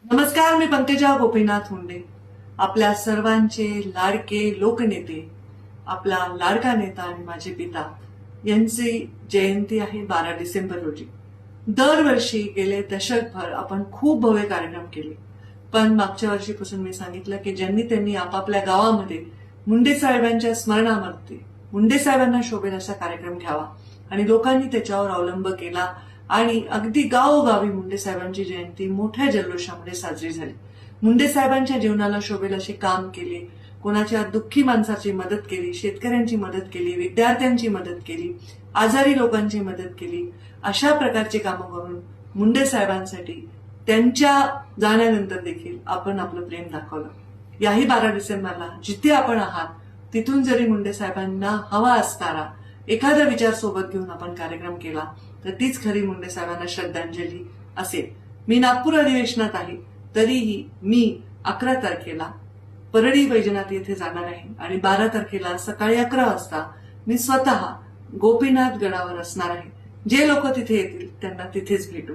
नमस्कार, मी पंकजा गोपीनाथ मुंडे. आपल्या सर्वांचे लाडके लोकनेते, आपला लाडका नेता आणि माझे पिता यांची जयंती आहे 12 डिसेंबर रोजी. दरवर्षी गेले दशकभर आपण खूप भव्य कार्यक्रम केले, पण मागच्या वर्षीपासून मी सांगितलं की ज्यांनी त्यांनी आपापल्या गावामध्ये मुंडे साहेबांच्या स्मरणामध्ये मुंडे साहेबांना शोभेल असा कार्यक्रम घ्यावा आणि लोकांनी त्याच्यावर अवलंब केला आणि अगदी गावोगावी मुंडे साहेबांची जयंती मोठ्या जल्लोषामध्ये साजरी झाली. मुंडे साहेबांच्या जीवनाला शोभेल असे काम केले, कोणाच्या दुःखी माणसाची मदत केली, शेतकऱ्यांची मदत केली, विद्यार्थ्यांची मदत केली, आजारी लोकांची मदत केली. अशा प्रकारचे कामं करून मुंडे साहेबांसाठी त्यांच्या जाण्यानंतर देखील आपण आपलं प्रेम दाखवलं. याही 12 डिसेंबरला जिथे आपण आहात तिथून जरी मुंडे साहेबांना हवा असणारा एखादा विचार सोबत घेऊन आपण कार्यक्रम केला तर तीच खरी मुंडे साहेबांना श्रद्धांजली असेल. मी नागपूर अधिवेशनात आहे, तरीही मी 11 तारखेला परळी वैजनाथ येथे जाणार आहे आणि 12 तारखेला सकाळी 11 वाजता मी स्वतः गोपीनाथ गडावर असणार आहे. जे लोक तिथे येतील त्यांना तिथेच भेटू.